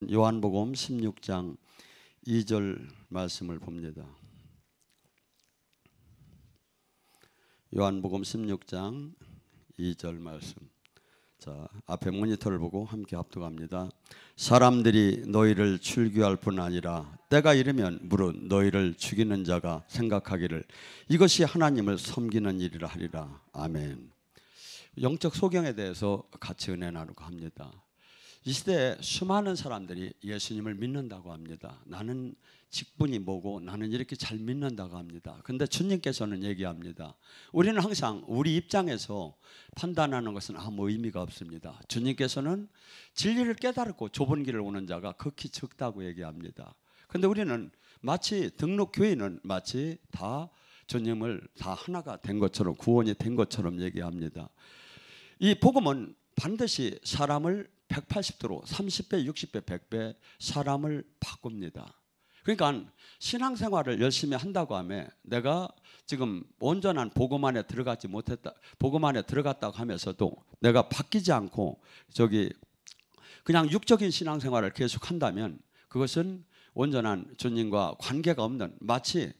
요한복음 16장 2절 말씀을 봅니다. 요한복음 16장 2절 말씀. 자, 앞에 모니터를 보고 함께 합독합니다. 사람들이 너희를 출교할 뿐 아니라 때가 이르면 무릇 너희를 죽이는 자가 생각하기를 이것이 하나님을 섬기는 일이라 하리라. 아멘. 영적 소경에 대해서 같이 은혜 나누고 합니다. 이 시대에 수많은 사람들이 예수님을 믿는다고 합니다. 나는 직분이 뭐고 나는 이렇게 잘 믿는다고 합니다. 그런데 주님께서는 얘기합니다. 우리는 항상 우리 입장에서 판단하는 것은 아무 의미가 없습니다. 주님께서는 진리를 깨달고 좁은 길을 오는 자가 극히 적다고 얘기합니다. 그런데 우리는 마치 등록교인은 마치 다 주님을 다 하나가 된 것처럼 구원이 된 것처럼 얘기합니다. 이 복음은 반드시 사람을 180도로 30배, 60배, 100배 사람을 바꿉니다. 그러니까 신앙생활을 열심히 한다고 하면 내가 지금 온전한 복음 안에 들어가지 못했다, 복음 안에 들어갔다고 하면서도 내가 바뀌지 않고 그냥 육적인 신앙생활을 계속 한다면 그것은 온전한 주님과 관계가 없는, 마치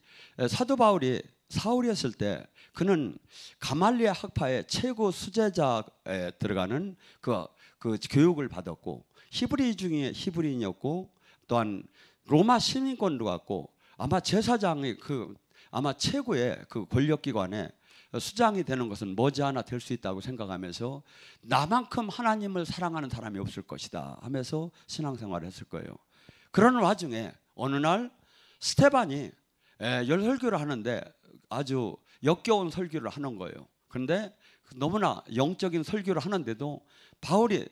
사도 바울이 사울이었을 때 그는 가말리아 학파의 최고 수제자에 들어가는 그 교육을 받았고 히브리 중에 히브리인이었고 또한 로마 시민권도 갖고 아마 제사장이 아마 최고의 그 권력기관에 수장이 되는 것은 머지않아 될 수 있다고 생각하면서 나만큼 하나님을 사랑하는 사람이 없을 것이다 하면서 신앙생활을 했을 거예요. 그런 와중에 어느 날 스테반이 설교를 하는데 아주 역겨운 설교를 하는 거예요. 그런데 너무나 영적인 설교를 하는데도 바울이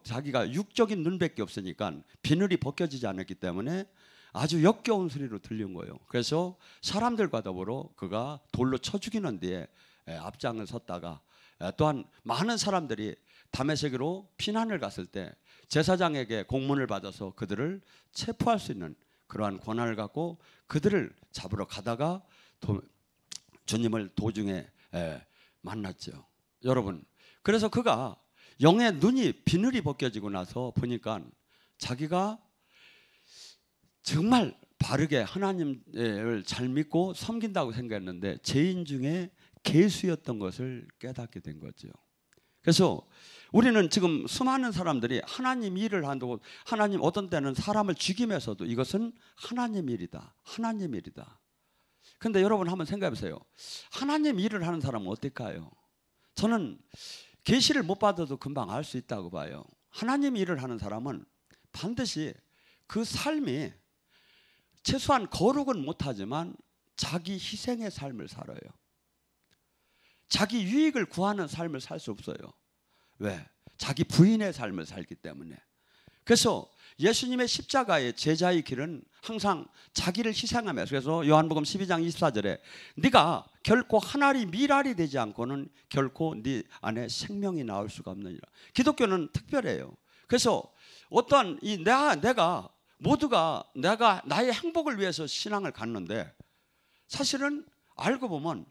자기가 육적인 눈밖에 없으니까 비늘이 벗겨지지 않았기 때문에 아주 역겨운 소리로 들린 거예요. 그래서 사람들과 더불어 그가 돌로 쳐 죽이는 뒤에 앞장을 섰다가 또한 많은 사람들이 다메섹으로 피난을 갔을 때 제사장에게 공문을 받아서 그들을 체포할 수 있는 그러한 권한을 갖고 그들을 잡으러 가다가 주님을 도중에 만났죠. 여러분, 그래서 그가 영의 눈이 비늘이 벗겨지고 나서 보니까 자기가 정말 바르게 하나님을 잘 믿고 섬긴다고 생각했는데 죄인 중에 괴수였던 것을 깨닫게 된 거죠. 그래서 우리는 지금 수많은 사람들이 하나님 일을 한다고, 하나님 어떤 때는 사람을 죽이면서도 이것은 하나님 일이다, 하나님 일이다. 그런데 여러분 한번 생각해 보세요. 하나님 일을 하는 사람은 어떨까요? 저는 계시를 못 받아도 금방 알 수 있다고 봐요. 하나님 일을 하는 사람은 반드시 그 삶이 최소한 거룩은 못하지만 자기 희생의 삶을 살아요. 자기 유익을 구하는 삶을 살 수 없어요. 왜? 자기 부인의 삶을 살기 때문에. 그래서 예수님의 십자가의 제자의 길은 항상 자기를 희생하면서, 그래서 요한복음 12장 24절에 네가 결코 한 알이 밀알이 되지 않고는 결코 네 안에 생명이 나올 수가 없느니라. 기독교는 특별해요. 그래서 어떠한 모두가 나의 행복을 위해서 신앙을 갖는데 사실은 알고 보면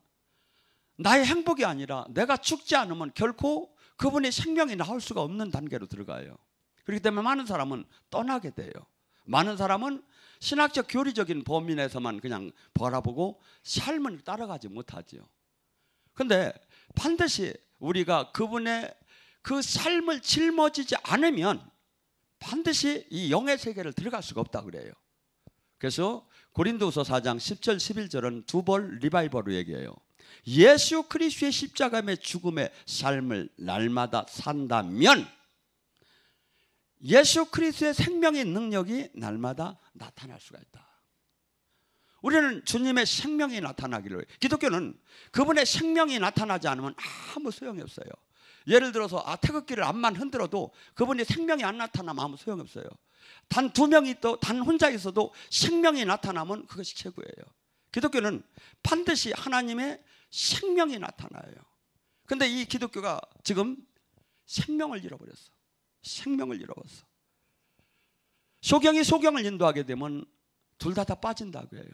나의 행복이 아니라 내가 죽지 않으면 결코 그분의 생명이 나올 수가 없는 단계로 들어가요. 그렇기 때문에 많은 사람은 떠나게 돼요. 많은 사람은 신학적 교리적인 범위 내에서만 그냥 바라보고 삶을 따라가지 못하죠. 그런데 반드시 우리가 그분의 그 삶을 짊어지지 않으면 반드시 이 영의 세계를 들어갈 수가 없다고 그래요. 그래서 고린도후서 4장 10절 11절은 두 벌 리바이벌로 얘기해요. 예수 그리스도의 십자가의 죽음의 삶을 날마다 산다면 예수 그리스도의 생명의 능력이 날마다 나타날 수가 있다. 우리는 주님의 생명이 나타나기를 해요. 기독교는 그분의 생명이 나타나지 않으면 아무 소용이 없어요. 예를 들어서 태극기를 앞만 흔들어도 그분의 생명이 안 나타나면 아무 소용이 없어요. 단 두 명이 단 혼자 있어도 생명이 나타나면 그것이 최고예요. 기독교는 반드시 하나님의 생명이 나타나요. 그런데 이 기독교가 지금 생명을 잃어버렸어. 생명을 잃어버렸어. 소경이 소경을 인도하게 되면 둘 다 빠진다고 해요.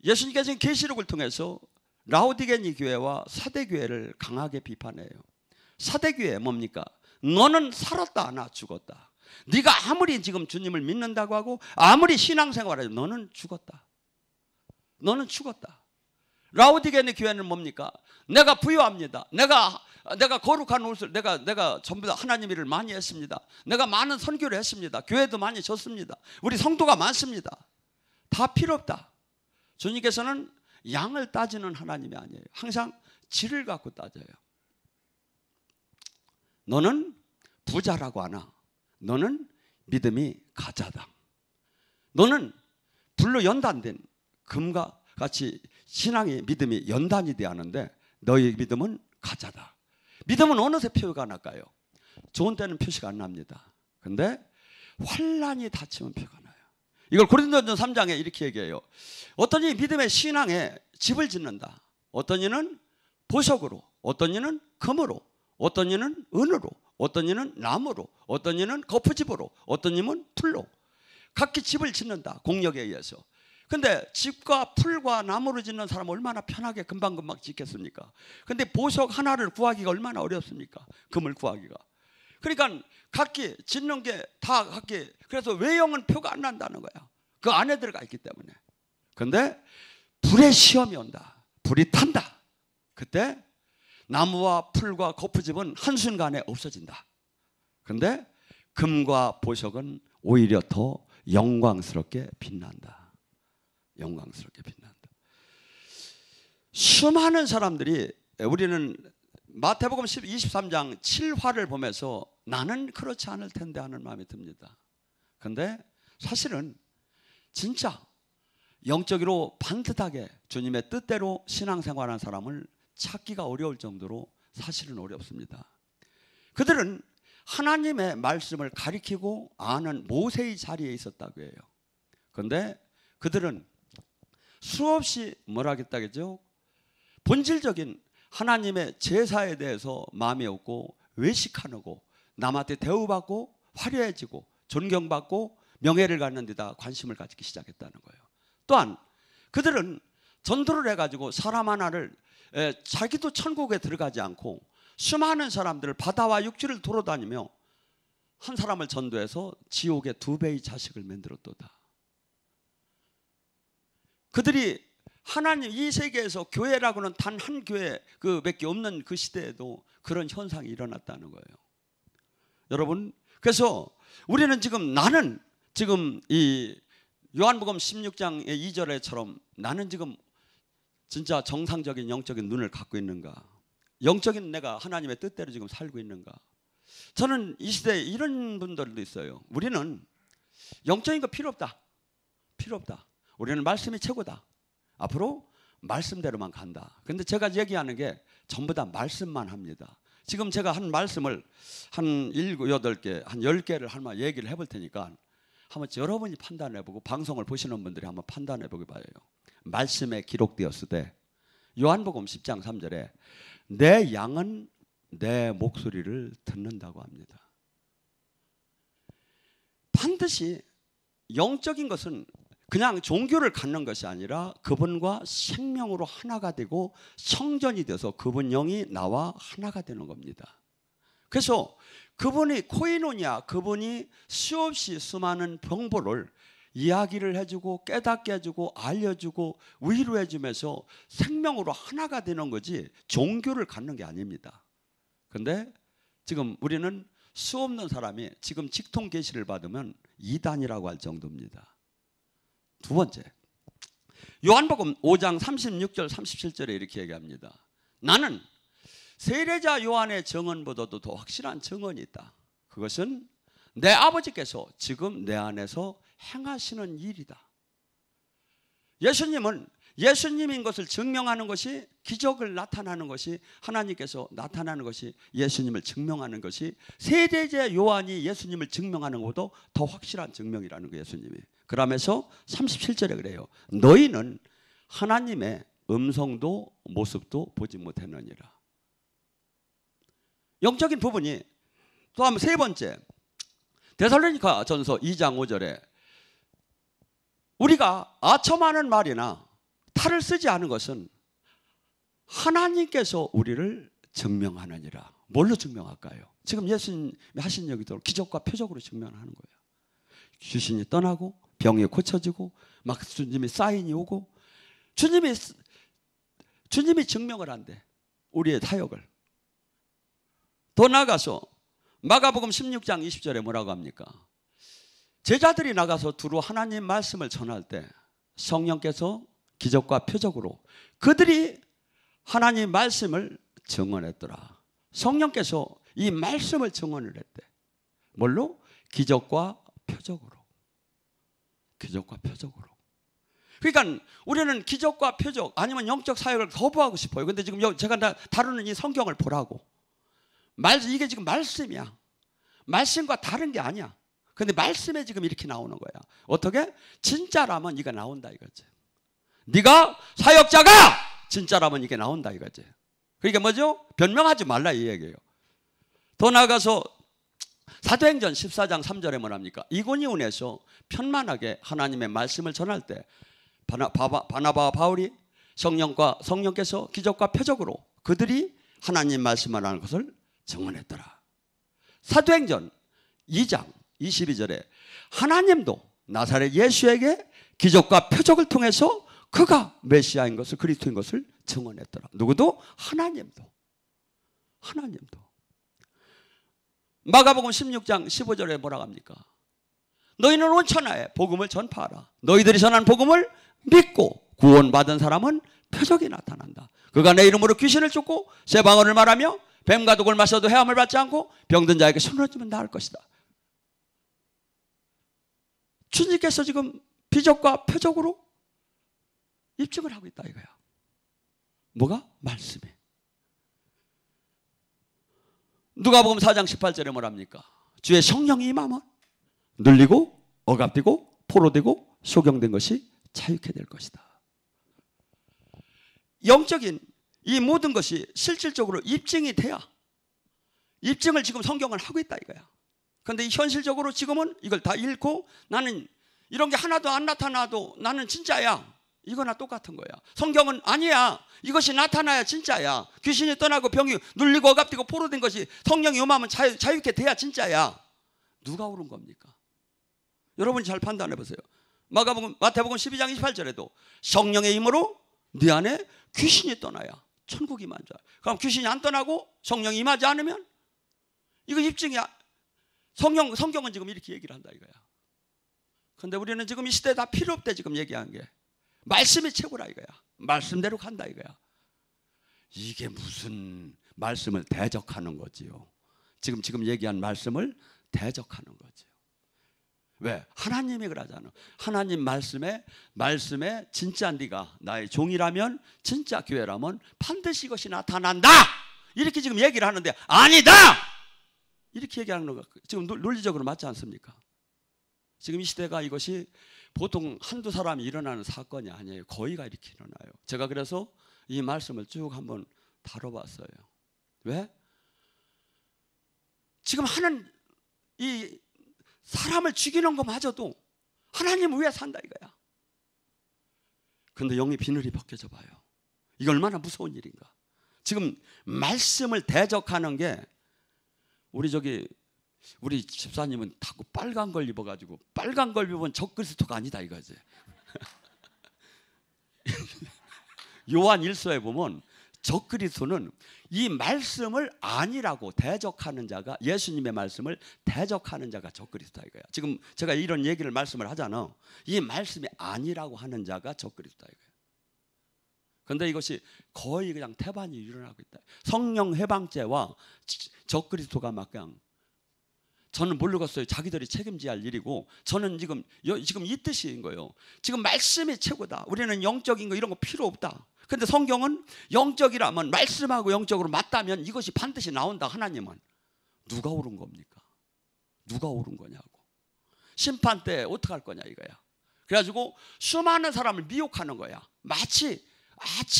예수님께서는 계시록을 통해서 라오디게니 교회와 사대 교회를 강하게 비판해요. 사대 교회 뭡니까? 너는 살았다 나 죽었다. 네가 아무리 지금 주님을 믿는다고 하고 아무리 신앙생활을 해도 너는 죽었다. 너는 죽었다. 라오디게네 교회는 뭡니까? 내가 부유합니다. 내가 거룩한 옷을 내가 전부 다 하나님 일을 많이 했습니다. 내가 많은 선교를 했습니다. 교회도 많이 졌습니다. 우리 성도가 많습니다. 다 필요 없다. 주님께서는 양을 따지는 하나님이 아니에요. 항상 질을 갖고 따져요. 너는 부자라고 하나? 너는 믿음이 가짜다. 너는 불로 연단된 금과 같이 신앙의 믿음이 연단이 돼야 하는데 너의 믿음은 가짜다. 믿음은 어느새 표가 날까요? 좋은 때는 표시가 안 납니다. 근데 환난이 닥치면 표가 나요. 이걸 고린도전서 3장에 이렇게 얘기해요. 어떤 이는 믿음의 신앙에 집을 짓는다. 어떤 이는 보석으로, 어떤 이는 금으로, 어떤 이는 은으로, 어떤 이는 나무로, 어떤 이는 거푸집으로, 어떤 이는 풀로 각기 집을 짓는다. 공력에 의해서. 근데 집과 풀과 나무로 짓는 사람은 얼마나 편하게 금방금방 짓겠습니까? 근데 보석 하나를 구하기가 얼마나 어렵습니까? 금을 구하기가. 그러니까 각기 짓는 게 다 각기, 그래서 외형은 표가 안 난다는 거야. 그 안에 들어가 있기 때문에. 근데 불의 시험이 온다. 불이 탄다. 그때 나무와 풀과 거푸집은 한순간에 없어진다. 근데 금과 보석은 오히려 더 영광스럽게 빛난다. 영광스럽게 빛난다. 수많은 사람들이, 우리는 마태복음 23장 7화를 보면서 나는 그렇지 않을 텐데 하는 마음이 듭니다. 근데 사실은 진짜 영적으로 반듯하게 주님의 뜻대로 신앙생활하는 사람을 찾기가 어려울 정도로 사실은 어렵습니다. 그들은 하나님의 말씀을 가리키고 아는 모세의 자리에 있었다고 해요. 그런데 그들은 수없이 뭐라 하겠다겠죠? 본질적인 하나님의 제사에 대해서 마음이 없고 외식하고 남한테 대우받고 화려해지고 존경받고 명예를 갖는 데다 관심을 가지기 시작했다는 거예요. 또한 그들은 전도를 해가지고 사람 하나를, 자기도 천국에 들어가지 않고 수많은 사람들을 바다와 육지를 돌아다니며 한 사람을 전도해서 지옥의 2배의 자식을 만들었도다. 그들이 하나님, 이 세계에서 교회라고는 단 한 교회 그밖에 없는 그 시대에도 그런 현상이 일어났다는 거예요. 여러분, 그래서 우리는 나는 지금 이 요한복음 16장의 2절에처럼 나는 지금 진짜 정상적인 영적인 눈을 갖고 있는가? 영적인 내가 하나님의 뜻대로 지금 살고 있는가? 저는 이 시대에 이런 분들도 있어요. 우리는 영적인 거 필요 없다. 필요 없다. 우리는 말씀이 최고다. 앞으로 말씀대로만 간다. 근데 제가 얘기하는 게 전부 다 말씀만 합니다. 지금 제가 한 말씀을 한 7, 8개, 한 10개를 한번 얘기를 해볼 테니까 한번 여러분이 판단해보고 방송을 보시는 분들이 한번 판단해보기 바라요. 말씀에 기록되었을 때 요한복음 10장 3절에 내 양은 내 목소리를 듣는다고 합니다. 반드시 영적인 것은 그냥 종교를 갖는 것이 아니라 그분과 생명으로 하나가 되고 성전이 돼서 그분 영이 나와 하나가 되는 겁니다. 그래서 그분이 코이노니아, 그분이 수없이 수많은 병보를 이야기를 해주고 깨닫게 해주고 알려주고 위로해주면서 생명으로 하나가 되는 거지 종교를 갖는 게 아닙니다. 그런데 지금 우리는 수없는 사람이 지금 직통 계시를 받으면 이단이라고 할 정도입니다. 두 번째, 요한복음 5장 36절 37절에 이렇게 얘기합니다. 나는 세례자 요한의 증언보다도 더 확실한 증언이 있다. 그것은 내 아버지께서 지금 내 안에서 행하시는 일이다. 예수님은 예수님인 것을 증명하는 것이, 기적을 나타나는 것이, 하나님께서 나타나는 것이, 예수님을 증명하는 것이 세례자 요한이 예수님을 증명하는 것보다 더 확실한 증명이라는 거예요. 예수님이. 그러면서 37절에 그래요. 너희는 하나님의 음성도 모습도 보지 못했느니라. 영적인 부분이 또 한번 세 번째, 데살로니가 전서 2장 5절에 우리가 아첨하는 말이나 탈을 쓰지 않은 것은 하나님께서 우리를 증명하느니라. 뭘로 증명할까요? 지금 예수님이 하신 얘기도 기적과 표적으로 증명하는 거예요. 귀신이 떠나고 병이 고쳐지고 막 주님이 사인이 오고 주님이 증명을 한대. 우리의 사역을. 더 나아가서 마가복음 16장 20절에 뭐라고 합니까? 제자들이 나가서 두루 하나님 말씀을 전할 때 성령께서 기적과 표적으로 그들이 하나님 말씀을 증언했더라. 성령께서 이 말씀을 증언을 했대. 뭘로? 기적과 표적으로. 기적과 표적으로. 그러니까 우리는 기적과 표적 아니면 영적 사역을 거부하고 싶어요. 근데 지금 제가 다루는 이 성경을 보라고. 이게 지금 말씀이야. 말씀과 다른 게 아니야. 근데 말씀에 지금 이렇게 나오는 거야. 어떻게? 진짜라면 이게 나온다 이거지. 네가 사역자가 진짜라면 이게 나온다 이거지. 그러니까 뭐죠? 변명하지 말라 이 얘기예요. 더 나아가서 사도행전 14장 3절에 뭐랍니까? 이고니온에서 편만하게 하나님의 말씀을 전할 때 바나바와 바울이 성령께서 기적과 표적으로 그들이 하나님 말씀을 하는 것을 증언했더라. 사도행전 2장 22절에 하나님도 나사렛 예수에게 기적과 표적을 통해서 그가 메시아인 것을 그리스도인 것을 증언했더라. 누구도? 하나님도. 마가복음 16장 15절에 뭐라고 합니까? 너희는 온 천하에 복음을 전파하라. 너희들이 전한 복음을 믿고 구원받은 사람은 표적이 나타난다. 그가 내 이름으로 귀신을 쫓고 새 방언을 말하며 뱀과 독을 마셔도 해함을 받지 않고 병든 자에게 손을 주면 나을 것이다. 주님께서 지금 기적과 표적으로 입증을 하고 있다 이거야. 뭐가? 말씀이. 누가복음 4장 18절에 뭐랍니까? 주의 성령이 임하면 눌리고 억압되고 포로되고 소경된 것이 자유케 될 것이다. 영적인 이 모든 것이 실질적으로 입증이 돼야 입증을 지금 성경을 하고 있다 이거야. 그런데 현실적으로 지금은 이걸 다 잃고 나는 이런 게 하나도 안 나타나도 나는 진짜야. 이거나 똑같은 거야. 성경은 아니야. 이것이 나타나야 진짜야. 귀신이 떠나고 병이 눌리고 억압되고 포로된 것이 성령이 임하면 자유케 돼야 진짜야. 누가 옳은 겁니까? 여러분이 잘 판단해 보세요. 마태복음 12장 28절에도 성령의 힘으로 네 안에 귀신이 떠나야 천국이 임한 자. 그럼 귀신이 안 떠나고 성령이 임하지 않으면 이거 입증이야. 성경은 지금 이렇게 얘기를 한다 이거야. 그런데 우리는 지금 이 시대에 다 필요 없대 지금 얘기한 게. 말씀이 최고라 이거야. 말씀대로 간다 이거야. 이게 무슨 말씀을 대적하는 거지요. 지금 얘기한 말씀을 대적하는 거지요. 왜? 하나님이 그러잖아. 하나님 말씀에 진짜 네가 나의 종이라면 진짜 교회라면 반드시 이것이 나타난다. 이렇게 지금 얘기를 하는데 아니다. 이렇게 얘기하는 거가 지금 논리적으로 맞지 않습니까? 지금 이 시대가 이것이 보통 한두 사람이 일어나는 사건이 아니에요. 거의가 이렇게 일어나요. 제가 그래서 이 말씀을 쭉 한번 다뤄봤어요. 왜? 지금 하는 이 사람을 죽이는 것마저도 하나님 위에 산다 이거야. 그런데 영이 비늘이 벗겨져 봐요. 이게 얼마나 무서운 일인가. 지금 말씀을 대적하는 게 우리 집사님은 자꾸 빨간 걸 입어가지고 빨간 걸 입으면 적그리스도가 아니다 이거지. 요한 1서에 보면 적그리스도는 이 말씀을 아니라고 대적하는 자가 예수님의 말씀을 대적하는 자가 적그리스도다 이거야. 지금 제가 이런 얘기를 말씀을 하잖아. 이 말씀이 아니라고 하는 자가 적그리스도다 이거야. 그런데 이것이 거의 그냥 태반이 일어나고 있다. 성령 해방죄와 적그리스도가 막 그냥 저는 모르겠어요. 자기들이 책임져야 할 일이고 저는 지금 이 뜻인 거예요. 지금 말씀이 최고다. 우리는 영적인 거 이런 거 필요 없다. 근데 성경은 영적이라면 말씀하고 영적으로 맞다면 이것이 반드시 나온다. 하나님은 누가 옳은 겁니까? 누가 옳은 거냐고. 심판 때 어떻게 할 거냐 이거야. 그래가지고 수많은 사람을 미혹하는 거야. 마치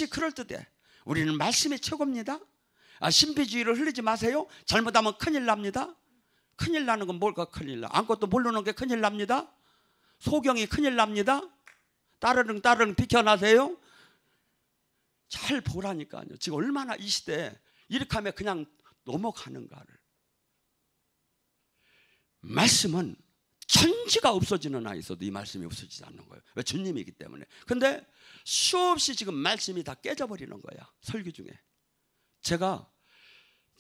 그럴듯해. 우리는 말씀이 최고입니다. 신비주의를 흘리지 마세요. 잘못하면 큰일 납니다. 큰일 나는 건 뭘까? 큰일 나. 아무것도 모르는 게 큰일 납니다. 소경이 큰일 납니다. 따르릉 비켜나세요. 잘 보라니까요. 지금 얼마나 이 시대에 이렇게 하면 그냥 넘어가는가를. 말씀은 천지가 없어지는 한 있어도 이 말씀이 없어지지 않는 거예요. 왜? 주님이기 때문에. 근데 수없이 지금 말씀이 다 깨져버리는 거야. 설교 중에. 제가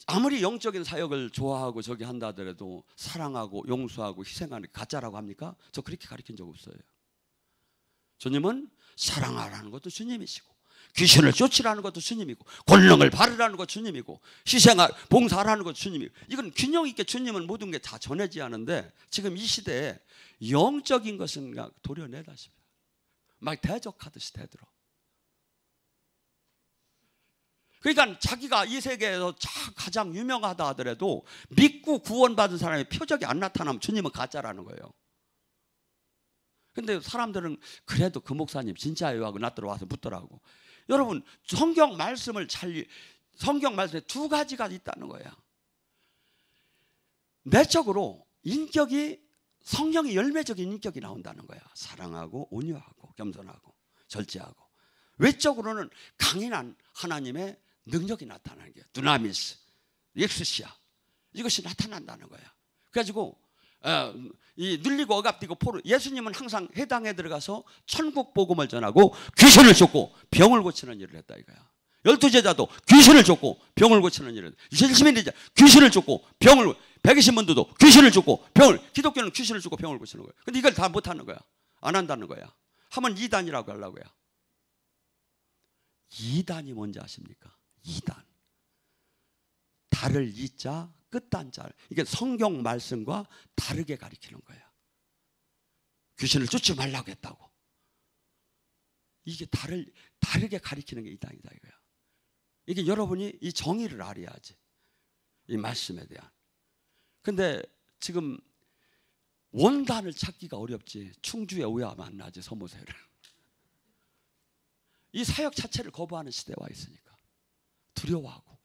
아무리 영적인 사역을 좋아하고 저기 한다 하더라도 사랑하고 용서하고 희생하는 게 가짜라고 합니까? 저 그렇게 가르친 적 없어요. 주님은 사랑하라는 것도 주님이시고, 귀신을 쫓으라는 것도 주님이고, 권능을 바르라는 것도 주님이고, 봉사하라는 것도 주님이고, 이건 균형 있게 주님은 모든 게 다 전해져야 하는데 지금 이 시대에 영적인 것은 그냥 도려내다시피 막 대적하듯이 대들어. 그러니까 자기가 이 세계에서 가장 유명하다 하더라도 믿고 구원받은 사람의 표적이 안 나타나면 주님은 가짜라는 거예요. 근데 사람들은 그래도 그 목사님 진짜예요 하고 나 들어와서 묻더라고. 여러분, 성경 말씀에 두 가지가 있다는 거야. 내적으로 인격이, 성령의 열매적인 인격이 나온다는 거야. 사랑하고 온유하고 겸손하고 절제하고. 외적으로는 강인한 하나님의 능력이 나타나는 거야. 두나미스, 엑스시아, 이것이 나타난다는 거야. 그래가지고 이 눌리고 억압되고 포로, 예수님은 항상 해당에 들어가서 천국 복음을 전하고 귀신을 쫓고 병을 고치는 일을 했다 이거야. 12제자도 귀신을 쫓고 병을 고치는 일을 했다. 70인자 귀신을 쫓고 병을, 120문도도 귀신을 쫓고 병을, 기독교는 귀신을 쫓고 병을 고치는 거야. 근데 이걸 다 못하는 거야. 안 한다는 거야. 하면 이단이라고 하려고요. 이단이 뭔지 아십니까? 이단. 달을 이자 끝단자. 이게 성경 말씀과 다르게 가리키는 거야. 귀신을 쫓지 말라고 했다고. 이게 다르게 가리키는 게 이단이다 이거야. 이게 여러분이 이 정의를 알아야지. 이 말씀에 대한. 근데 지금 원단을 찾기가 어렵지. 충주에 오야 만나지 서모세를. 이 사역 자체를 거부하는 시대에 와 있으니까. 두려워하고.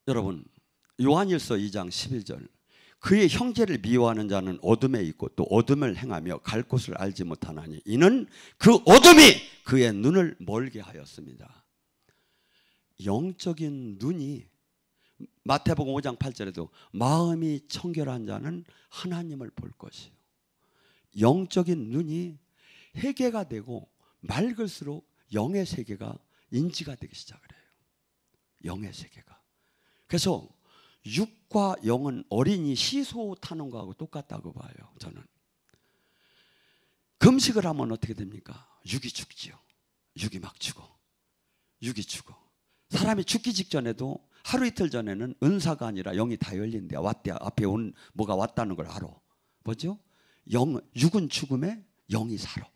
여러분, 요한일서 2장 11절. 그의 형제를 미워하는 자는 어둠에 있고 또 어둠을 행하며 갈 곳을 알지 못하나니 이는 그 어둠이 그의 눈을 멀게 하였습니다. 영적인 눈이, 마태복음 5장 8절에도 마음이 청결한 자는 하나님을 볼 것이요. 영적인 눈이 회개가 되고 맑을수록 영의 세계가 인지가 되기 시작을 해요. 영의 세계가. 그래서 육과 영은 어린이 시소 타는 거하고 똑같다고 봐요. 저는. 금식을 하면 어떻게 됩니까? 육이 죽지요. 육이 막 죽어. 육이 죽어. 사람이 죽기 직전에도 하루 이틀 전에는 은사가 아니라 영이 다 열린대. 왔대. 앞에 온 뭐가 왔다는 걸 알아. 뭐죠? 육은 죽음에 영이 살아.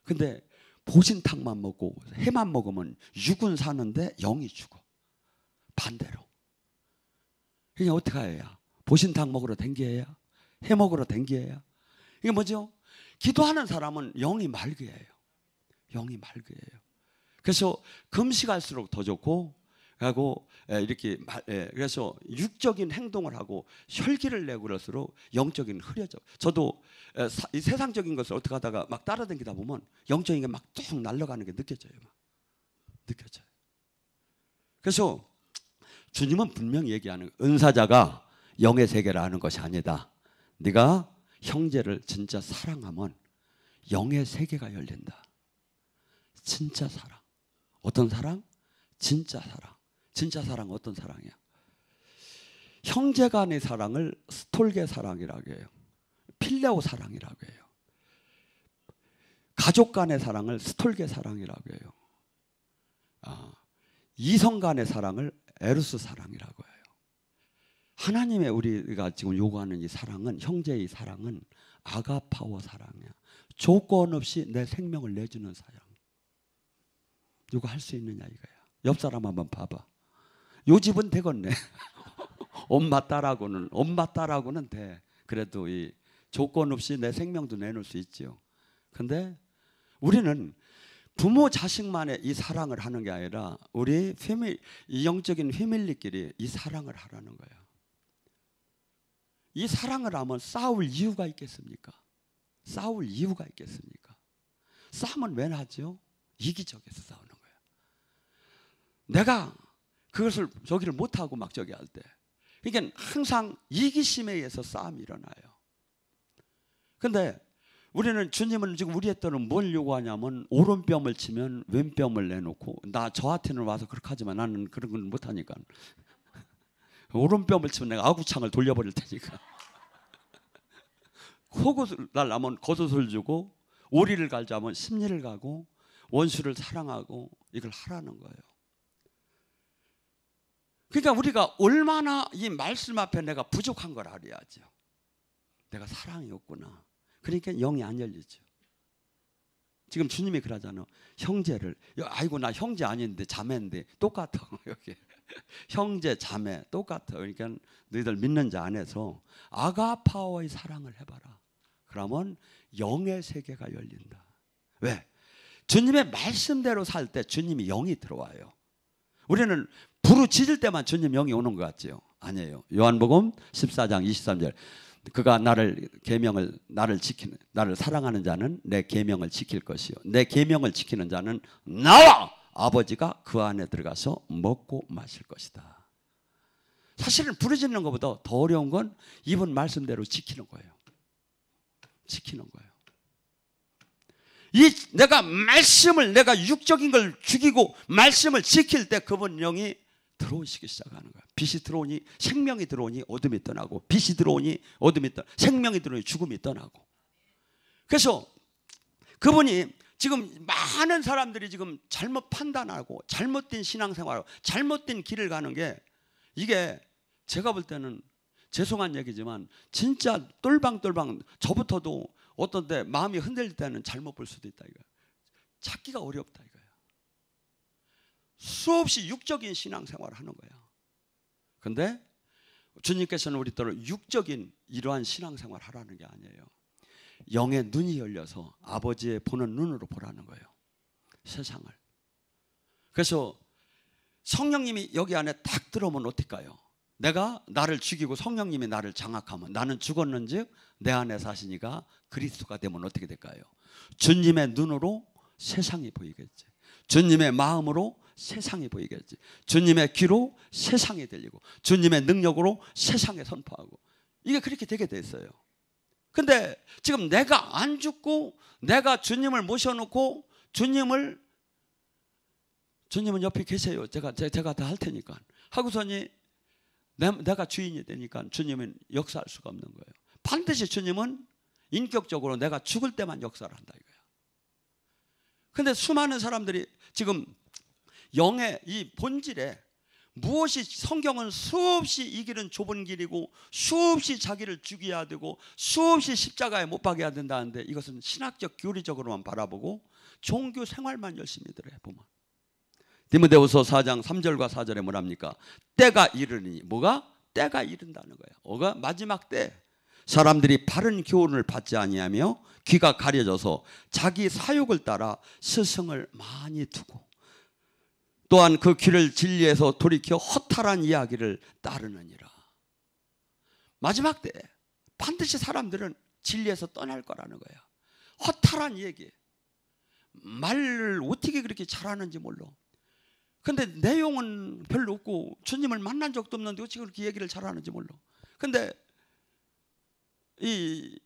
근데 보신탕만 먹고 해만 먹으면 육은 사는데 영이 죽어. 반대로. 그냥 어떻게 해야? 보신탕 먹으러 댕겨야? 해 먹으러 댕겨야? 이게 뭐죠? 기도하는 사람은 영이 맑어야 해요. 영이 맑어야 해요. 그래서 금식할수록 더 좋고, 하고 이렇게 그래서 육적인 행동을 하고 혈기를 내고 그럴수록 영적인 흐려져. 저도 이 세상적인 것을 어떻게 하다가 막 따라다니다 보면 영적인 게 막 쭉 날아가는 게 느껴져요. 느껴져요. 그래서 주님은 분명히 얘기하는 거예요. 은사자가 영의 세계를 아는 것이 아니다. 네가 형제를 진짜 사랑하면 영의 세계가 열린다. 진짜 사랑. 어떤 사랑? 진짜 사랑. 진짜 사랑은 어떤 사랑이야? 형제 간의 사랑을 스톨게 사랑이라고 해요. 필레오 사랑이라고 해요. 가족 간의 사랑을 스톨게 사랑이라고 해요. 이성 간의 사랑을 에루스 사랑이라고 해요. 하나님의 우리가 지금 요구하는 이 사랑은, 형제의 사랑은 아가파워 사랑이야. 조건 없이 내 생명을 내주는 사랑. 이거 할 수 있느냐 이거야. 옆 사람 한번 봐봐. 요 집은 되겠네. 엄마 딸하고는 돼. 그래도 이 조건 없이 내 생명도 내놓을 수 있지요. 근데 우리는 부모 자식만의 이 사랑을 하는 게 아니라 우리 이 영적인 패밀리끼리 이 사랑을 하라는 거예요. 이 사랑을 하면 싸울 이유가 있겠습니까? 싸울 이유가 있겠습니까? 싸움은 왜 하죠? 이기적에서 싸우는 거예요. 내가 그것을 저기를 못하고 막 저기 할 때, 그러니까 항상 이기심에 의해서 싸움이 일어나요. 근데 우리는, 주님은 지금 우리한테는 뭘 요구하냐면 오른뼘을 치면 왼뼘을 내놓고, 나 저한테는 와서 그렇게 하지만 나는 그런 건 못하니까 오른뼘을 치면 내가 아구창을 돌려버릴 테니까 속옷을 달라면 겉옷을 주고, 오리를 갈자면 심리를 가고, 원수를 사랑하고, 이걸 하라는 거예요. 그러니까 우리가 얼마나 이 말씀 앞에 내가 부족한 걸 알아야죠. 내가 사랑이 없구나. 그러니까 영이 안 열리죠. 지금 주님이 그러잖아요. 형제를, 아이고 나 형제 아닌데 자매인데 똑같아. 여기 형제 자매 똑같아. 그러니까 너희들 믿는 자 안에서 아가파와의 사랑을 해봐라. 그러면 영의 세계가 열린다. 왜? 주님의 말씀대로 살 때 주님이 영이 들어와요. 우리는 부르짖을 때만 주님 영이 오는 것 같지요? 아니에요. 요한복음 14장 23절, 그가 나를 지키는, 나를 사랑하는 자는 내 계명을 지킬 것이요, 내 계명을 지키는 자는 나와 아버지가 그 안에 들어가서 먹고 마실 것이다. 사실은 부르짖는 것보다 더 어려운 건 이분 말씀대로 지키는 거예요. 지키는 거예요. 내가 말씀을, 내가 육적인 걸 죽이고 말씀을 지킬 때 그분 영이 들어오시기 시작하는 거예요. 빛이 들어오니, 생명이 들어오니 어둠이 떠나고, 빛이 들어오니 어둠이 떠나고, 생명이 들어오니 죽음이 떠나고. 그래서 그분이 지금 많은 사람들이 지금 잘못 판단하고 잘못된 신앙생활하고 잘못된 길을 가는 게, 이게 제가 볼 때는 죄송한 얘기지만 진짜 똘방똘방, 저부터도 어떤 때 마음이 흔들릴 때는 잘못 볼 수도 있다 이거야. 찾기가 어렵다 이거야. 수없이 육적인 신앙생활을 하는 거야. 근데 주님께서는 우리들을 육적인 이러한 신앙생활을 하라는 게 아니에요. 영의 눈이 열려서 아버지의 보는 눈으로 보라는 거예요, 세상을. 그래서 성령님이 여기 안에 딱 들어오면 어떨까요? 내가 나를 죽이고 성령님이 나를 장악하면, 나는 죽었는즉 내 안에 사시니가 그리스도가 되면 어떻게 될까요? 주님의 눈으로 세상이 보이겠지. 주님의 마음으로 세상이 보이겠지. 주님의 귀로 세상이 들리고, 주님의 능력으로 세상에 선포하고, 이게 그렇게 되게 됐어요. 근데 지금 내가 안 죽고 내가 주님을 모셔놓고, 주님은 옆에 계세요. 제가 다 할 테니까 하고서니 내가 주인이 되니까 주님은 역사할 수가 없는 거예요. 반드시 주님은 인격적으로 내가 죽을 때만 역사를 한다 이거야. 근데 수많은 사람들이 지금 영의 이 본질에, 무엇이, 성경은 수없이 이 길은 좁은 길이고 수없이 자기를 죽여야 되고 수없이 십자가에 못 박아야 된다는데, 이것은 신학적 교리적으로만 바라보고 종교 생활만 열심히 들어요. 보면 디모데후서 4장 3절과 4절에 뭐랍니까? 때가 이르니, 뭐가? 때가 이른다는 거예요. 뭐가? 마지막 때 사람들이 바른 교훈을 받지 아니하며 귀가 가려져서 자기 사욕을 따라 스승을 많이 두고, 또한 그 귀를 진리에서 돌이켜 허탈한 이야기를 따르느니라. 마지막 때 반드시 사람들은 진리에서 떠날 거라는 거예요. 허탈한 얘기, 말을 어떻게 그렇게 잘하는지 몰라. 근데 내용은 별로 없고 주님을 만난 적도 없는데 어떻게 그렇게 얘기를 잘하는지 몰라. 근데 이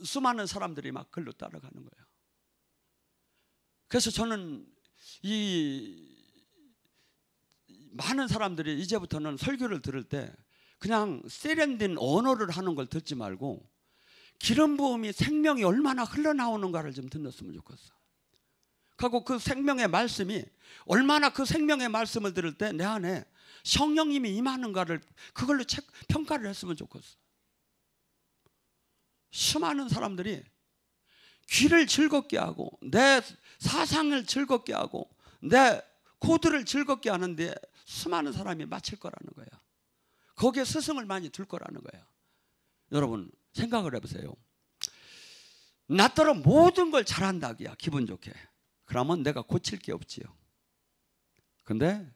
수많은 사람들이 막 글로 따라가는 거예요. 그래서 저는 이 많은 사람들이 이제부터는 설교를 들을 때 그냥 세련된 언어를 하는 걸 듣지 말고 기름 부음이, 생명이 얼마나 흘러나오는가를 좀 듣었으면 좋겠어. 그리고 그 생명의 말씀이 얼마나, 그 생명의 말씀을 들을 때 내 안에 성령님이 임하는가를 그걸로 평가를 했으면 좋겠어. 수많은 사람들이 귀를 즐겁게 하고 내 사상을 즐겁게 하고 내 코드를 즐겁게 하는데 수많은 사람이 맞힐 거라는 거야. 거기에 스승을 많이 둘 거라는 거야. 여러분 생각을 해보세요. 나더러 모든 걸 잘한다기야, 기분 좋게. 그러면 내가 고칠 게 없지요. 근데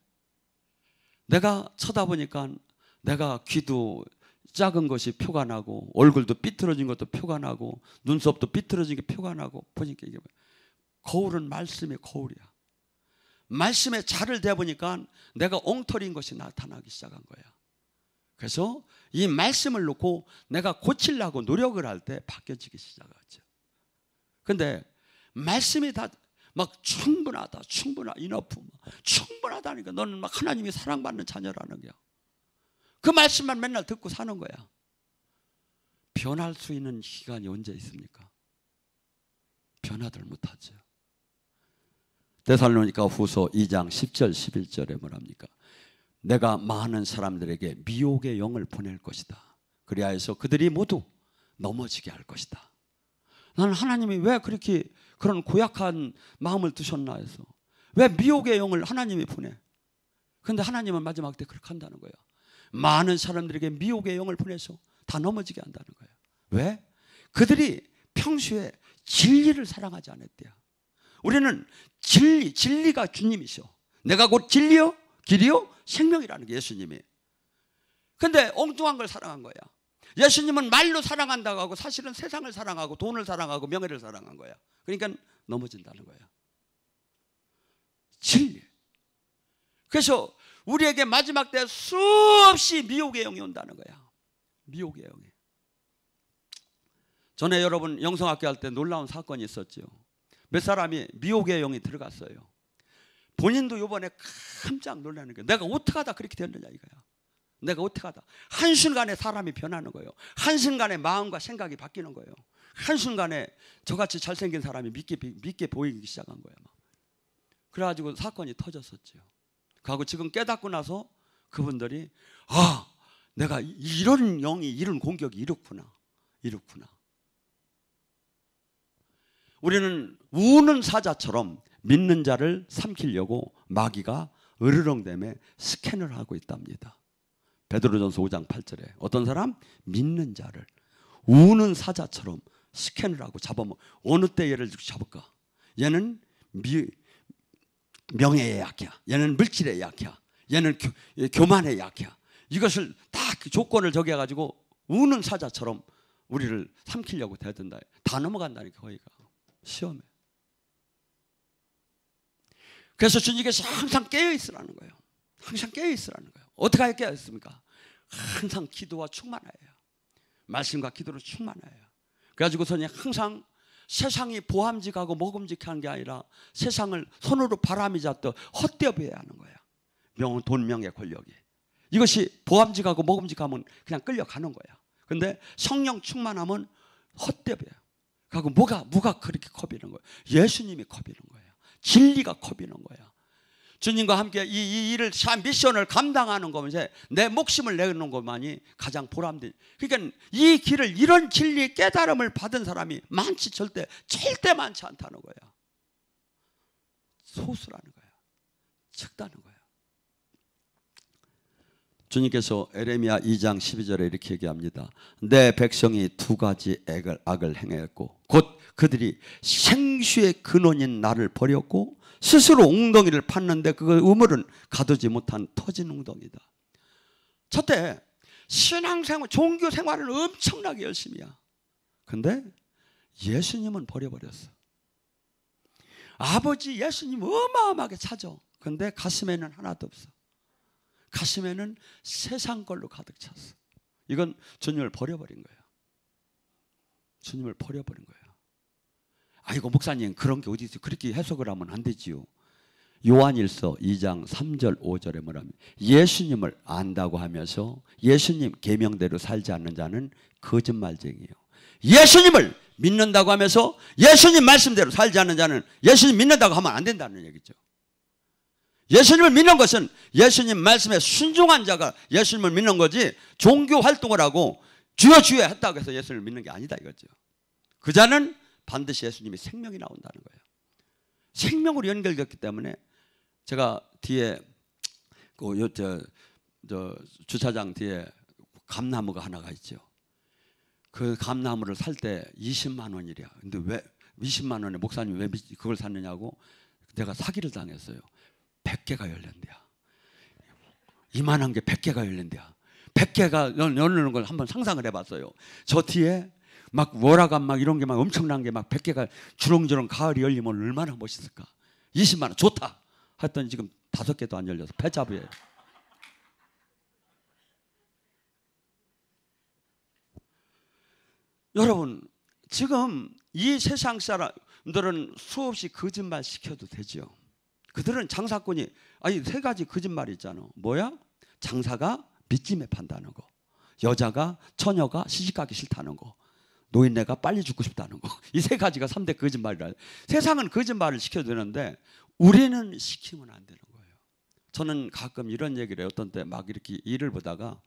내가 쳐다보니까 내가 귀도 작은 것이 표가 나고 얼굴도 삐뚤어진 것도 표가 나고 눈썹도 삐뚤어진 게 표가 나고, 보니까 이게 거울은 말씀의 거울이야. 말씀에 잘을 대보니까 내가 엉터리인 것이 나타나기 시작한 거야. 그래서 이 말씀을 놓고 내가 고치려고 노력을 할 때 바뀌어지기 시작하죠. 근데 말씀이 다 막 충분하다, 이너프, 충분하다니까 너는 막 하나님이 사랑받는 자녀라는 거야. 그 말씀만 맨날 듣고 사는 거야. 변할 수 있는 시간이 언제 있습니까? 변화들 못하죠. 데살로니가 후서 2장 10절 11절에 뭐랍니까? 내가 많은 사람들에게 미혹의 영을 보낼 것이다. 그리하여서 그들이 모두 넘어지게 할 것이다. 나는 하나님이 왜 그렇게 그런 고약한 마음을 두셨나 해서 왜 미혹의 영을 하나님이 보내? 그런데 하나님은 마지막 때 그렇게 한다는 거예요. 많은 사람들에게 미혹의 영을 보내서 다 넘어지게 한다는 거예요. 왜? 그들이 평소에 진리를 사랑하지 않았대요. 우리는 진리가 주님이셔. 내가 곧 진리요, 길이요, 생명이라는 게 예수님이. 근데 엉뚱한 걸 사랑한 거야. 예수님은 말로 사랑한다고 하고 사실은 세상을 사랑하고 돈을 사랑하고 명예를 사랑한 거야. 그러니까 넘어진다는 거야. 진리. 그래서 우리에게 마지막 때 수없이 미혹의 영이 온다는 거야. 미혹의 영이. 전에 여러분 영성학교 할 때 놀라운 사건이 있었죠. 몇 사람이 미혹의 영이 들어갔어요. 본인도 이번에 깜짝 놀라는 거예요. 내가 어떻게 하다 그렇게 됐느냐 이거야. 내가 어떻게 하다. 한순간에 사람이 변하는 거예요. 한순간에 마음과 생각이 바뀌는 거예요. 한순간에 저같이 잘생긴 사람이 믿게 보이기 시작한 거예요. 그래가지고 사건이 터졌었죠. 그리고 지금 깨닫고 나서 그분들이 내가 이런 영이 이런 공격이 이렇구나. 우리는 우는 사자처럼 믿는 자를 삼키려고 마귀가 으르렁대며 스캔을 하고 있답니다. 베드로전서 5장 8절에 어떤 사람? 믿는 자를 우는 사자처럼 스캔을 하고 잡아먹. 어느 때 얘를 잡을까? 얘는 명예에 약해. 얘는 물질에 약해. 얘는 교만에 약해. 이것을 딱 조건을 정해가지고 우는 사자처럼 우리를 삼키려고 대든다. 다 넘어간다니까 거기가. 시험에. 그래서 주님께서 항상 깨어있으라는 거예요. 항상 깨어있으라는 거예요. 어떻게 깨어있습니까? 항상 기도와 충만해요. 말씀과 기도로 충만해요. 그래가지고서는 항상 세상이 보암직하고 먹음직한 게 아니라 세상을 손으로 바람이 잡듯 헛되어야 하는 거야. 돈, 명예, 권력이. 이것이 보암직하고 먹음직하면 그냥 끌려가는 거야. 근데 성령 충만하면 헛되어요. 그리고 뭐가 그렇게 커비는 거예요? 예수님이 커비는 거예요. 진리가 커비는 거예요. 주님과 함께 이 일을 미션을 감당하는 거면 이제 내 목숨을 내놓는 것만이 가장 보람된. 그러니까 이 길을 이런 진리 깨달음을 받은 사람이 절대 많지 않다는 거야. 소수라는 거야. 적다는 거야. 주님께서 에레미야 2장 12절에 이렇게 얘기합니다. 내 백성이 두 가지 악을 행했고 곧 그들이 생수의 근원인 나를 버렸고 스스로 웅덩이를 팠는데 그 우물은 가두지 못한 터진 웅덩이다. 첫째, 신앙생활, 종교생활은 엄청나게 열심히야. 근데 예수님은 버려버렸어. 아버지 예수님 어마어마하게 찾아. 근데 가슴에는 하나도 없어. 가슴에는 세상 걸로 가득 찼어. 이건 주님을 버려버린 거야. 주님을 버려버린 거야. 아이고 목사님 그런 게 어디 있어요? 그렇게 해석을 하면 안 되지요. 요한일서 2장 3절 5절에 뭐라면 예수님을 안다고 하면서 예수님 계명대로 살지 않는 자는 거짓말쟁이에요. 예수님을 믿는다고 하면서 예수님 말씀대로 살지 않는 자는 예수님 믿는다고 하면 안 된다는 얘기죠. 예수님을 믿는 것은 예수님 말씀에 순종한 자가 예수님을 믿는 거지 종교 활동을 하고 주여 했다고 해서 예수님을 믿는 게 아니다 이거죠. 그 자는 반드시 예수님이 생명이 나온다는 거예요. 생명으로 연결됐기 때문에 제가 뒤에 주차장 뒤에 감나무가 하나가 있죠. 그 감나무를 살 때 20만 원이래요. 근데 왜 20만 원에 목사님 왜 그걸 샀느냐고 내가 사기를 당했어요. 100개가 열린대야. 이만한 게 100개가 열린대야. 100개가 열리는 걸 한번 상상을 해봤어요. 저 뒤에 막 월화감 막 이런 게 막 엄청난 게 막 100개가 주렁주렁 가을이 열리면 얼마나 멋있을까. 20만 원 좋다. 했더니 지금 5개도 안 열려서 패잡이에요. 여러분, 지금 이 세상 사람들은 수없이 거짓말 시켜도 되죠. 그들은 장사꾼이, 아니 3가지 거짓말이 있잖아. 뭐야? 장사가 빚짐에 판다는 거, 여자가 처녀가 시집가기 싫다는 거, 노인네가 빨리 죽고 싶다는 거. 이 3가지가 3대 거짓말이라. 세상은 거짓말을 시켜도 되는데 우리는 시키면 안 되는 거예요. 저는 가끔 이런 얘기를 해요. 어떤 때 막 이렇게 일을 보다가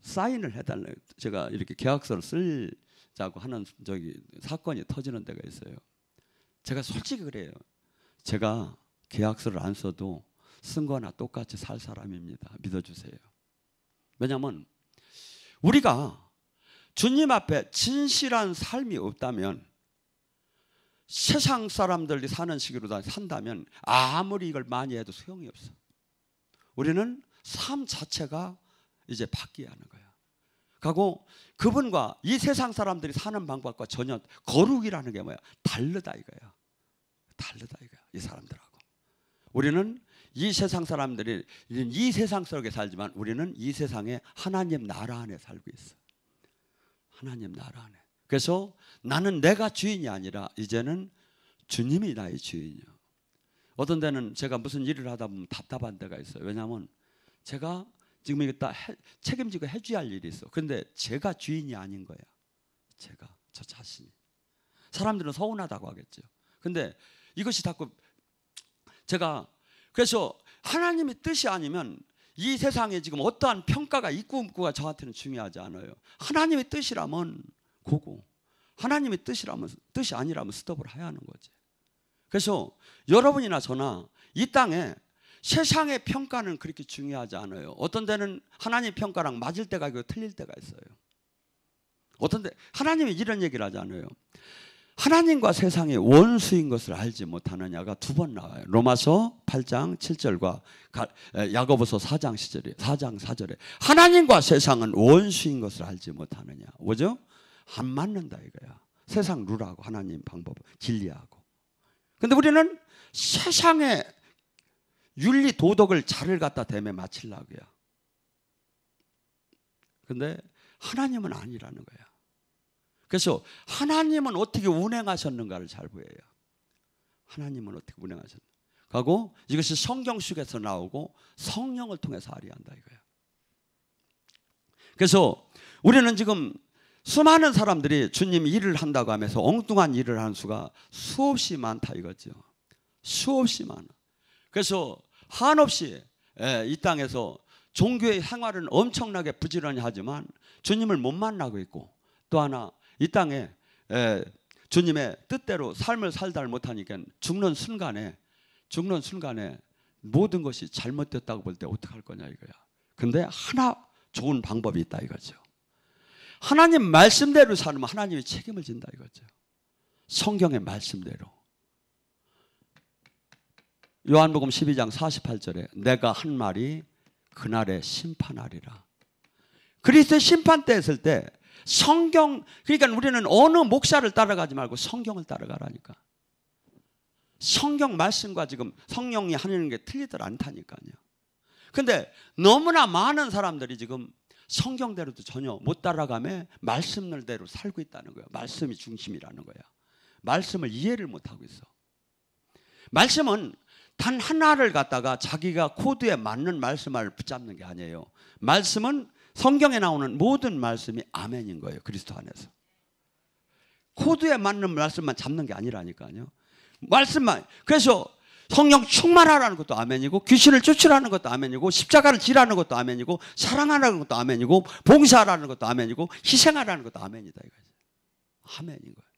사인을 해달래요. 제가 이렇게 계약서를 쓰자고 하는 사건이 터지는 데가 있어요. 제가 솔직히 그래요. 제가 계약서를 안 써도 쓴 거나 똑같이 살 사람입니다. 믿어주세요. 왜냐하면 우리가 주님 앞에 진실한 삶이 없다면, 세상 사람들이 사는 식으로 산다면 아무리 이걸 많이 해도 소용이 없어. 우리는 삶 자체가 이제 바뀌어야 하는 거야. 그리고 그분과 이 세상 사람들이 사는 방법과 전혀 거룩이라는 게 뭐야? 다르다 이거야. 다르다 이거야. 이 사람들하고. 우리는 이 세상 사람들이 이 세상 속에 살지만 우리는 이 세상에 하나님 나라 안에 살고 있어. 하나님 나라 안에. 그래서 나는 내가 주인이 아니라 이제는 주님이 나의 주인이요. 어떤 데는 제가 무슨 일을 하다 보면 답답한 데가 있어요. 왜냐하면 제가 지금 이거 다 책임지고 해줘야 할 일이 있어. 그런데 제가 주인이 아닌 거야. 제가, 저 자신이. 사람들은 서운하다고 하겠죠. 근데 이것이 자꾸 제가, 그래서 하나님의 뜻이 아니면 이 세상에 지금 어떠한 평가가 있고 없고가 저한테는 중요하지 않아요. 하나님의 뜻이라면 고고, 하나님의 뜻이 아니라면 스톱을 해야 하는 거지. 그래서 여러분이나 저나 이 땅에 세상의 평가는 그렇게 중요하지 않아요. 어떤 데는 하나님 평가랑 맞을 때가 있고 틀릴 때가 있어요. 어떤 데 하나님이 이런 얘기를 하잖아요. 하나님과 세상이 원수인 것을 알지 못하느냐가 2번 나와요. 로마서 8장 7절과 야고보서 4장 4절에 하나님과 세상은 원수인 것을 알지 못하느냐. 뭐죠? 안 맞는다 이거야. 세상 룰하고 하나님 방법, 진리하고. 근데 우리는 세상의 윤리 도덕을 자를 갖다 대매 맞추려고요. 근데 하나님은 아니라는 거야. 그래서 하나님은 어떻게 운행하셨는가를 잘 보여요. 하나님은 어떻게 운행하셨는가. 하고 이것이 성경 속에서 나오고 성령을 통해서 알아야 한다 이거야. 그래서 우리는 지금 수많은 사람들이 주님 일을 한다고 하면서 엉뚱한 일을 하는 수가 수없이 많다 이거죠. 수없이 많아. 그래서 한없이 이 땅에서 종교의 생활은 엄청나게 부지런히 하지만 주님을 못 만나고 있고, 또 하나 이 땅에 주님의 뜻대로 삶을 살다 못하니까 죽는 순간에 모든 것이 잘못됐다고 볼 때 어떡할 거냐 이거야. 근데 하나 좋은 방법이 있다 이거죠. 하나님 말씀대로 살면 하나님이 책임을 진다 이거죠. 성경의 말씀대로. 요한복음 12장 48절에 내가 한 말이 그날에 심판하리라. 그리스도의 심판 때 했을 때 성경, 그러니까 우리는 어느 목사를 따라가지 말고 성경을 따라가라니까. 성경 말씀과 지금 성령이 하는 게 틀리들 않다니까요. 근데 너무나 많은 사람들이 지금 성경대로도 전혀 못 따라가며 말씀대로 살고 있다는 거예요. 말씀이 중심이라는 거야. 말씀을 이해를 못하고 있어. 말씀은 단 하나를 갖다가 자기가 코드에 맞는 말씀을 붙잡는 게 아니에요. 말씀은 성경에 나오는 모든 말씀이 아멘인 거예요. 그리스도 안에서. 코드에 맞는 말씀만 잡는 게 아니라니까요. 말씀만. 그래서 성령 충만하라는 것도 아멘이고, 귀신을 쫓으라는 것도 아멘이고, 십자가를 지라는 것도 아멘이고, 사랑하라는 것도 아멘이고, 봉사하라는 것도 아멘이고, 희생하라는 것도 아멘이다 이거죠. 아멘인 거예요.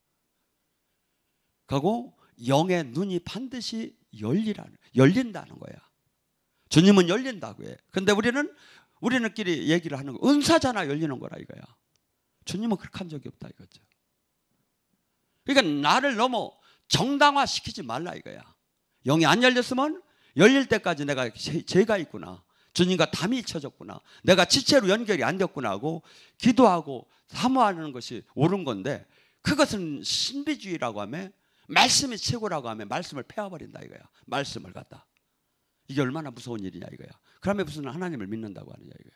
그리고 영의 눈이 반드시 열린다는 거야. 주님은 열린다고 해. 근데 우리는끼리 얘기를 하는 거, 은사잖아 열리는 거라 이거야. 주님은 그렇게 한 적이 없다 이거죠. 그러니까 나를 너무 정당화시키지 말라 이거야. 영이 안 열렸으면 열릴 때까지 내가 죄가 있구나, 주님과 담이 잊혀졌구나, 내가 지체로 연결이 안 됐구나 하고 기도하고 사모하는 것이 옳은 건데, 그것은 신비주의라고 하면, 말씀이 최고라고 하면 말씀을 패워버린다 이거야. 말씀을 갖다 이게 얼마나 무서운 일이냐 이거야. 그러면 무슨 하나님을 믿는다고 하느냐 이거야.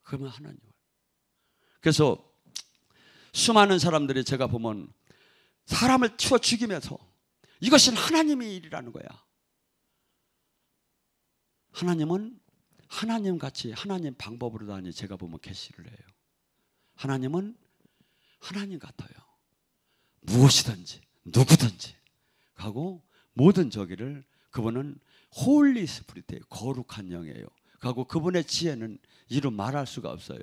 그러면 하나님을. 그래서 수많은 사람들이 제가 보면 사람을 치워 죽이면서 이것은 하나님의 일이라는 거야. 하나님은 하나님같이 하나님 방법으로 다니 제가 보면 계시를 해요. 하나님은 하나님 같아요. 무엇이든지 누구든지 하고 모든 저기를 그분은 홀리 스피릿이에요. 거룩한 영이에요. 하고 그분의 지혜는 이루 말할 수가 없어요.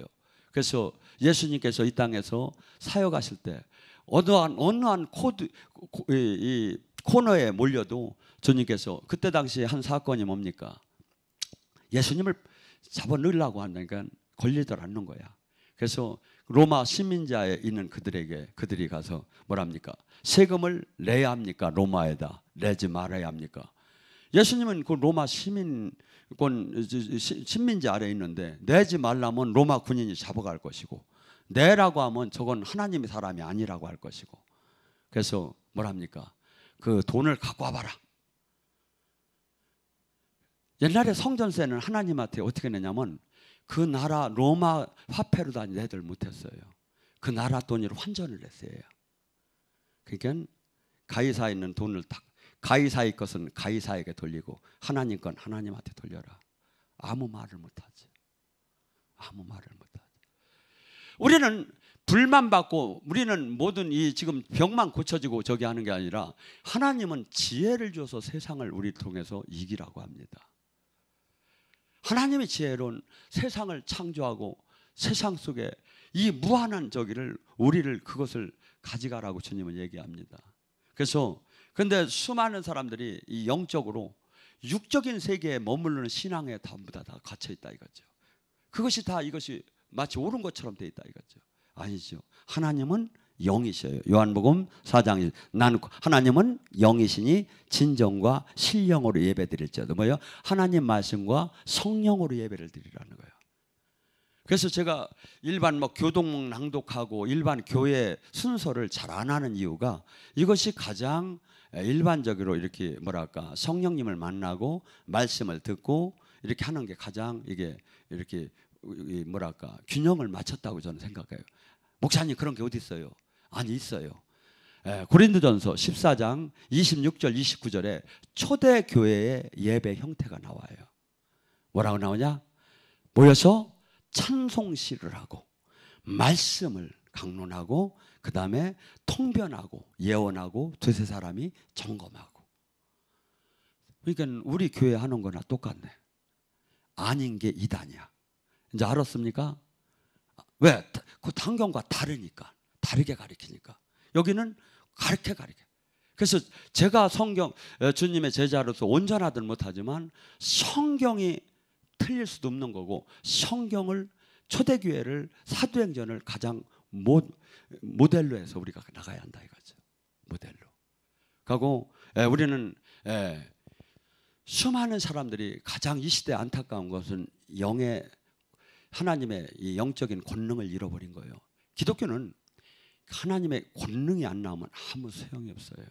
그래서 예수님께서 이 땅에서 사역하실 때 어느 한 코너에 몰려도 주님께서 그때 당시에 한 사건이 뭡니까? 예수님을 잡아넣으려고 한다니까 걸리들 않는 거야. 그래서 로마 시민자에 있는 그들이 가서 뭐랍니까? 세금을 내야 합니까? 로마에다 내지 말아야 합니까? 예수님은 그 로마 식민지 아래에 있는데 내지 말라면 로마 군인이 잡아갈 것이고 내라고 하면 저건 하나님의 사람이 아니라고 할 것이고 그래서 뭐랍니까? 그 돈을 갖고 와봐라. 옛날에 성전세는 하나님한테 어떻게 내냐면 그 나라 로마 화폐로 다니 애들 못했어요. 그 나라 돈으로 환전을 했어요. 그러니까 가이사에 있는 돈을 다 가이사의 것은 가이사에게 돌리고 하나님 건 하나님한테 돌려라. 아무 말을 못하지. 아무 말을 못하지. 우리는 불만 받고 우리는 모든 이 지금 병만 고쳐지고 저기 하는 게 아니라 하나님은 지혜를 줘서 세상을 우리 통해서 이기라고 합니다. 하나님의 지혜로는 세상을 창조하고 세상 속에 이 무한한 저기를 우리를 그것을 가져가라고 주님은 얘기합니다. 그래서 근데 수많은 사람들이 이 영적으로 육적인 세계에 머무르는 신앙에 전부 다 갇혀 있다 이거죠. 그것이 다 이것이 마치 옳은 것처럼 돼 있다 이거죠. 아니죠. 하나님은 영이셔요. 요한복음 4장 하나님은 영이시니 진정과 신령으로 예배드릴지어다. 뭐요? 하나님 말씀과 성령으로 예배를 드리라는 거예요. 그래서 제가 일반 교동 낭독하고 일반 교회 순서를 잘 안 하는 이유가 이것이 가장 일반적으로 이렇게 뭐랄까 성령님을 만나고 말씀을 듣고 이렇게 하는 게 가장 이게 이렇게 뭐랄까 균형을 맞췄다고 저는 생각해요. 목사님 그런 게 어디 있어요? 아니 있어요. 고린도전서 14장 26절 29절에 초대 교회의 예배 형태가 나와요. 뭐라고 나오냐? 모여서 찬송시를 하고 말씀을 강론하고 그 다음에 통변하고 예언하고 두세 사람이 점검하고. 그러니까 우리 교회 하는 거나 똑같네. 아닌 게 이단이야. 이제 알았습니까? 왜? 그 성경과 다르니까. 다르게 가르치니까. 여기는 가르쳐. 그래서 제가 주님의 제자로서 온전하든 못하지만 성경이 틀릴 수도 없는 거고 성경을 초대교회를 사도행전을 가장 모델로 해서 우리가 나가야 한다 이거죠. 모델로. 그리고 우리는 수많은 사람들이 가장 이 시대에 안타까운 것은 하나님의 이 영적인 권능을 잃어버린 거예요. 기독교는 하나님의 권능이 안 나오면 아무 소용이 없어요.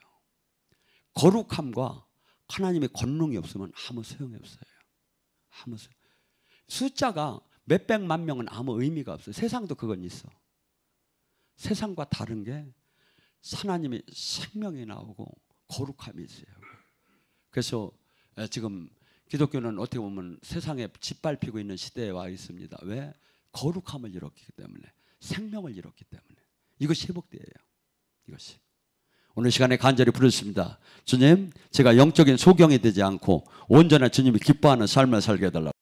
거룩함과 하나님의 권능이 없으면 아무 소용이 없어요. 숫자가 몇백만 명은 아무 의미가 없어요. 세상도 그건 있어. 세상과 다른 게 하나님의 생명이 나오고 거룩함이 있어요. 그래서 지금 기독교는 어떻게 보면 세상에 짓밟히고 있는 시대에 와 있습니다. 왜? 거룩함을 잃었기 때문에, 생명을 잃었기 때문에. 이것이 회복돼요. 이것이. 오늘 시간에 간절히 부르십니다. 주님, 제가 영적인 소경이 되지 않고 온전한 주님이 기뻐하는 삶을 살게 해달라고.